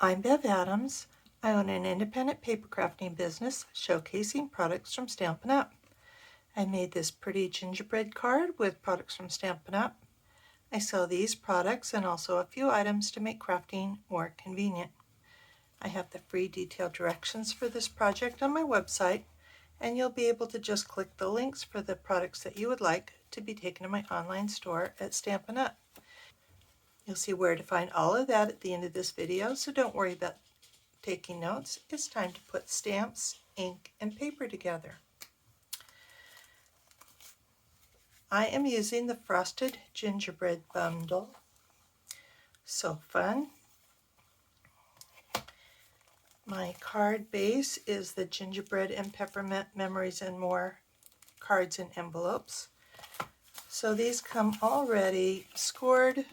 I'm Bev Adams. I own an independent paper crafting business showcasing products from Stampin' Up! I made this pretty gingerbread card with products from Stampin' Up! I sell these products and also a few items to make crafting more convenient. I have the free detailed directions for this project on my website, and you'll be able to just click the links for the products that you would like to be taken to my online store at Stampin' Up! You'll see where to find all of that at the end of this video, so don't worry about taking notes. It's time to put stamps, ink, and paper together. I am using the Frosted Gingerbread bundle. So fun. My card base is the Gingerbread and Peppermint Memories and More cards and envelopes. So these come already scored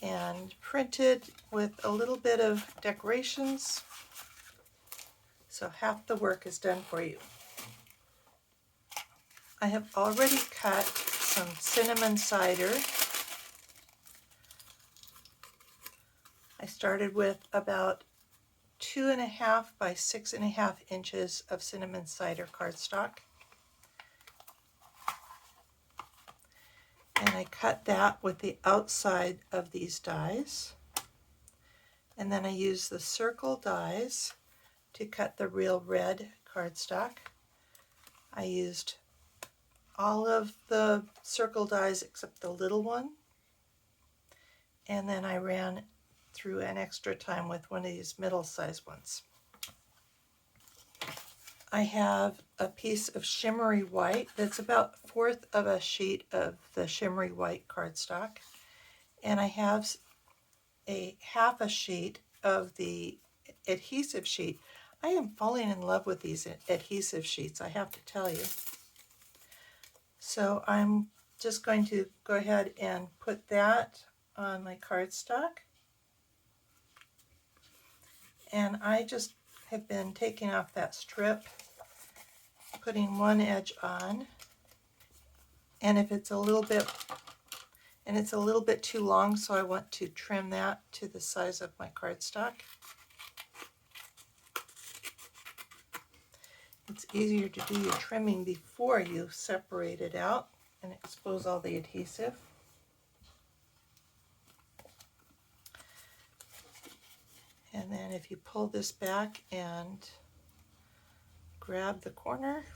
and printed with a little bit of decorations. So half the work is done for you. I have already cut some cinnamon cider. I started with about 2.5 by 6.5 inches of cinnamon cider cardstock. And I cut that with the outside of these dies. And then I used the circle dies to cut the real red cardstock. I used all of the circle dies except the little one. And then I ran through an extra time with one of these middle-sized ones. I have a piece of shimmery white that's about 1/4 of a sheet of the shimmery white cardstock, and I have a half a sheet of the adhesive sheet. I am falling in love with these adhesive sheets, I have to tell you. So I'm just going to go ahead and put that on my cardstock. And I just have been taking off that strip, putting one edge on, and if it's a little bit too long, so I want to trim that to the size of my cardstock. It's easier to do your trimming before you separate it out and expose all the adhesive. And then if you pull this back and grab the corner,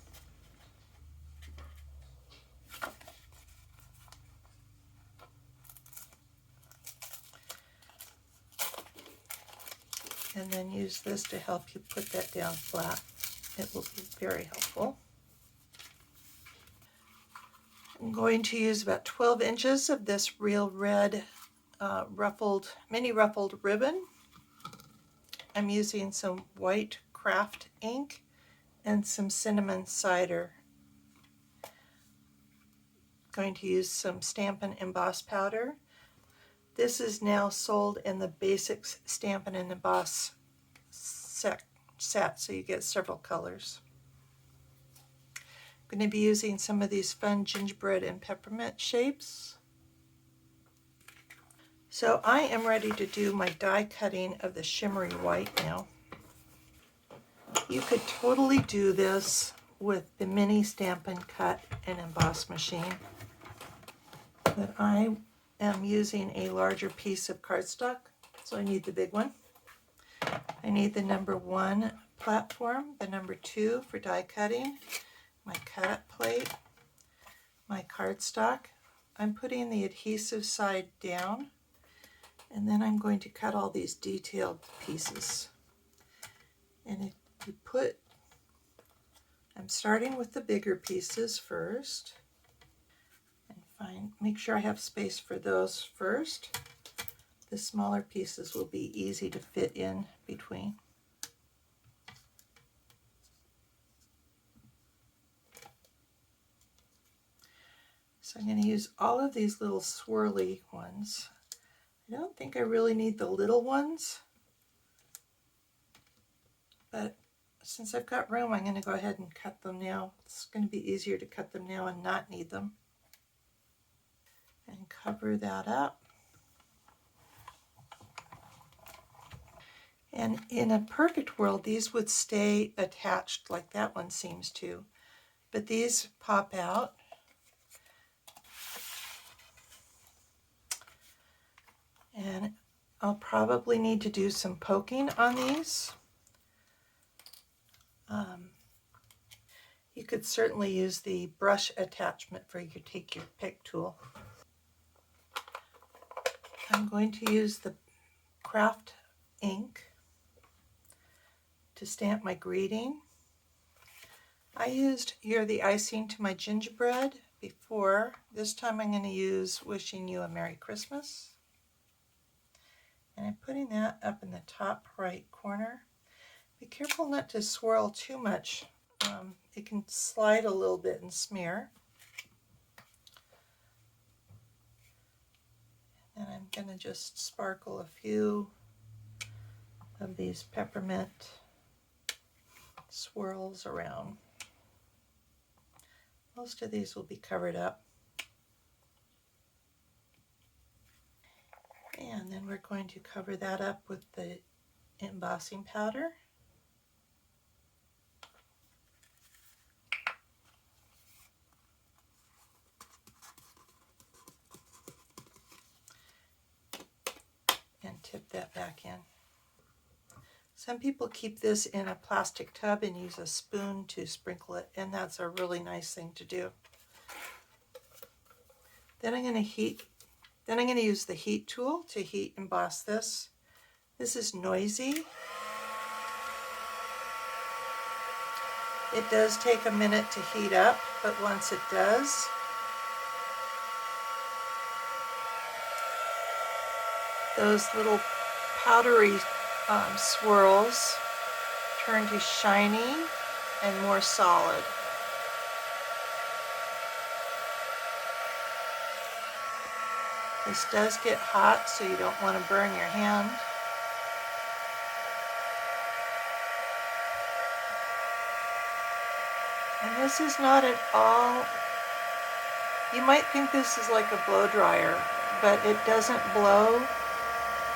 and then use this to help you put that down flat, it will be very helpful. I'm going to use about 12 inches of this real red mini ruffled ribbon. I'm using some white craft ink and some cinnamon cider. Going to use some Stampin' Emboss powder. This is now sold in the Basics Stampin' and Emboss set, so you get several colors. I'm going to be using some of these fun gingerbread and peppermint shapes. So I am ready to do my die cutting of the shimmery white now. You could totally do this with the mini Stampin' Cut and Emboss machine, but I am using a larger piece of cardstock, so I need the big one. I need the number 1 platform, the number 2 for die cutting, my cut plate, my cardstock. I'm putting the adhesive side down, and then I'm going to cut all these detailed pieces. And if you I'm starting with the bigger pieces first, and make sure I have space for those first. The smaller pieces will be easy to fit in between. So I'm going to use all of these little swirly ones. I don't think I really need the little ones, but since I've got room, I'm going to go ahead and cut them now. It's going to be easier to cut them now and not need them. And cover that up. And in a perfect world, these would stay attached like that one seems to. But these pop out. And I'll probably need to do some poking on these. You could certainly use the brush attachment for your take your pick tool. I'm going to use the craft ink to stamp my greeting. I used You're the Icing to my gingerbread before. This time I'm going to use Wishing You a Merry Christmas. And I'm putting that up in the top right corner. Be careful not to swirl too much. It can slide a little bit and smear. And I'm going to just sparkle a few of these peppermint swirls around. Most of these will be covered up. And then we're going to cover that up with the embossing powder. And tip that back in. Some people keep this in a plastic tub and use a spoon to sprinkle it, and that's a really nice thing to do. Then I'm going to use the heat tool to heat emboss this. This is noisy. It does take a minute to heat up, but once it does, those little powdery swirls turn to shiny and more solid. This does get hot, so you don't want to burn your hand. And this is not at all, you might think this is like a blow dryer, but it doesn't blow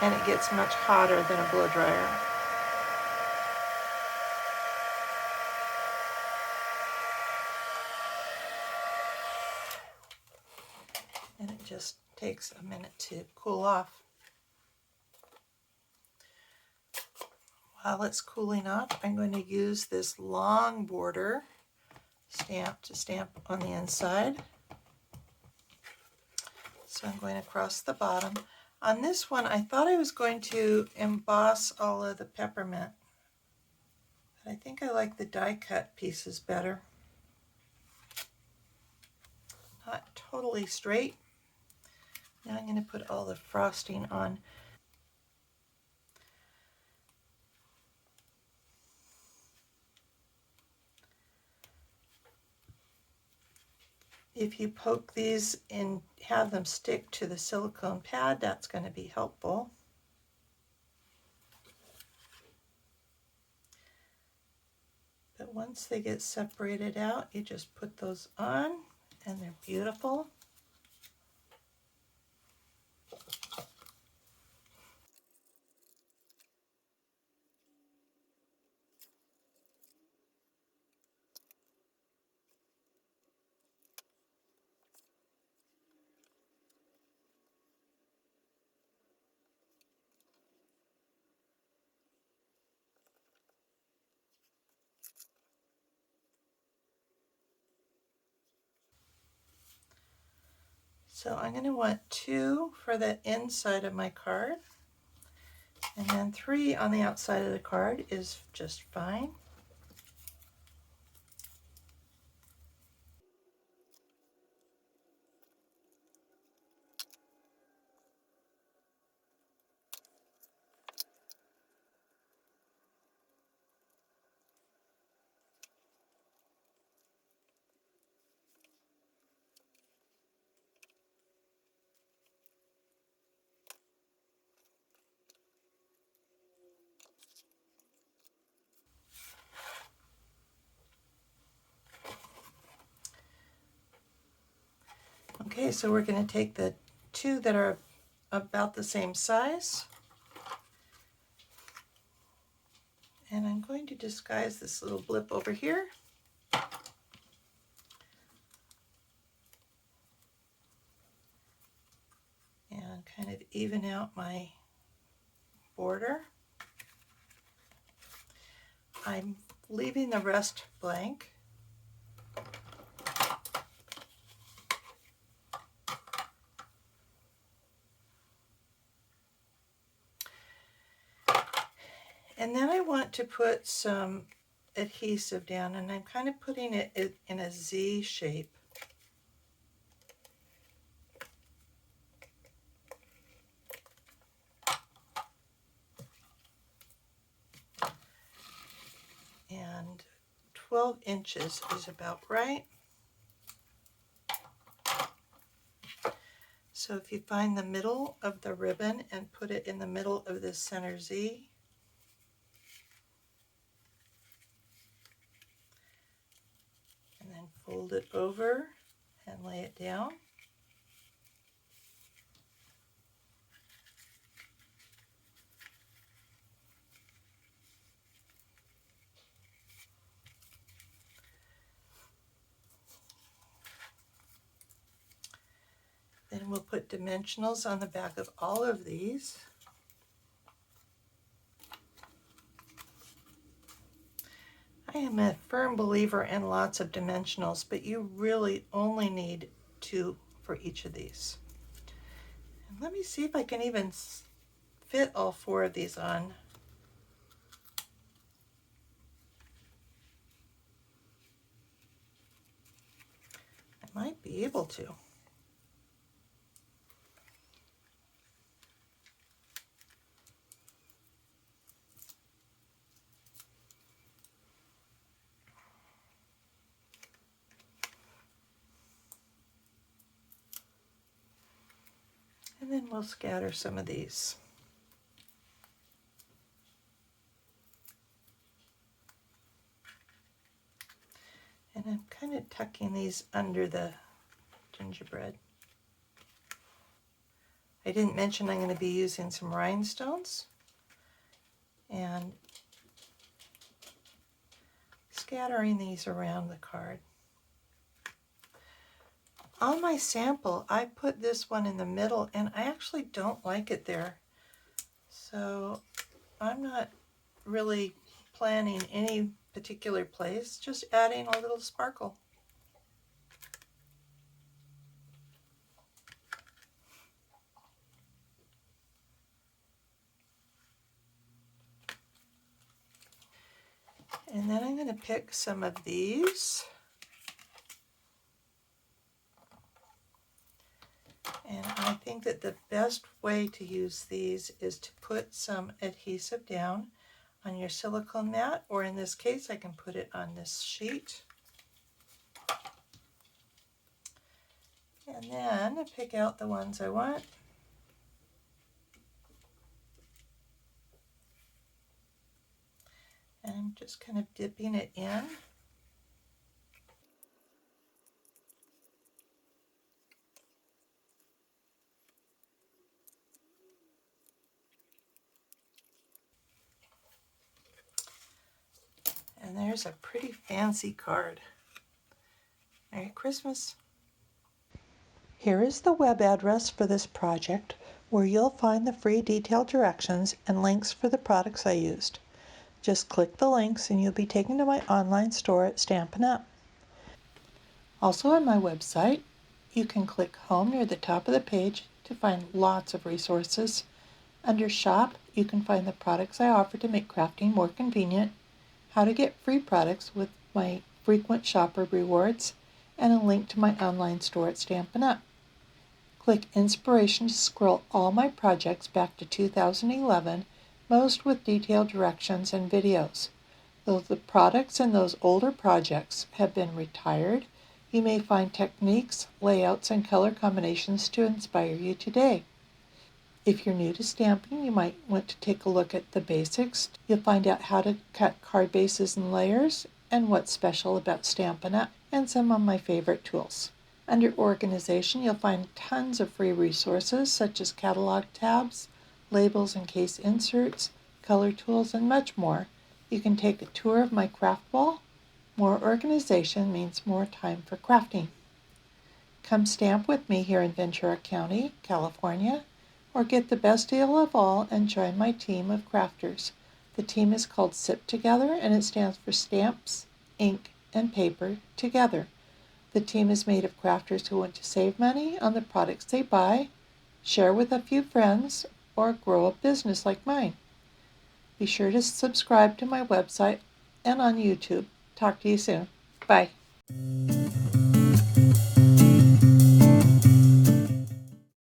and it gets much hotter than a blow dryer. And it just takes a minute to cool off. While it's cooling off, I'm going to use this long border stamp to stamp on the inside. So I'm going across the bottom. On this one, I thought I was going to emboss all of the peppermint, but I think I like the die cut pieces better. Not totally straight. Now I'm going to put all the frosting on. If you poke these and have them stick to the silicone pad, that's going to be helpful. But once they get separated out, you just put those on and they're beautiful. So I'm going to want 2 for the inside of my card, and then 3 on the outside of the card is just fine. Okay, so we're going to take the 2 that are about the same size, And I'm going to disguise this little blip over here. And kind of even out my border. I'm leaving the rest blank. And then I want to put some adhesive down, and I'm kind of putting it in a Z shape. And 12 inches is about right. So if you find the middle of the ribbon and put it in the middle of this center Z, and then fold it over and lay it down. Then we'll put dimensionals on the back of all of these. I am a firm believer in lots of dimensionals, but you really only need 2 for each of these. And let me see if I can even fit all 4 of these on. I might be able to. And then we'll scatter some of these. And I'm kind of tucking these under the gingerbread. I didn't mention I'm going to be using some rhinestones and scattering these around the card. On my sample, I put this one in the middle, and I actually don't like it there. So I'm not really planning any particular place, just adding a little sparkle. And then I'm going to pick some of these. And I think that the best way to use these is to put some adhesive down on your silicone mat, or in this case I can put it on this sheet. And then I pick out the ones I want. And I'm just kind of dipping it in. And there's a pretty fancy card. Merry Christmas. Here is the web address for this project, where you'll find the free detailed directions and links for the products I used. Just click the links and you'll be taken to my online store at Stampin' Up! Also on my website, you can click home near the top of the page to find lots of resources. Under Shop, you can find the products I offer to make crafting more convenient, how to get free products with my frequent shopper rewards, and a link to my online store at Stampin' Up! Click Inspiration to scroll all my projects back to 2011, most with detailed directions and videos. Though the products in those older projects have been retired, you may find techniques, layouts, and color combinations to inspire you today. If you're new to stamping, you might want to take a look at the basics. You'll find out how to cut card bases and layers, and what's special about Stampin' Up!, and some of my favorite tools. Under Organization, you'll find tons of free resources such as catalog tabs, labels and case inserts, color tools, and much more. You can take a tour of my craft wall. More organization means more time for crafting. Come stamp with me here in Ventura County, California, or get the best deal of all and join my team of crafters. The team is called SIP Together, and it stands for Stamps, Ink, and Paper Together. The team is made of crafters who want to save money on the products they buy, share with a few friends, or grow a business like mine. Be sure to subscribe to my website and on YouTube. Talk to you soon. Bye.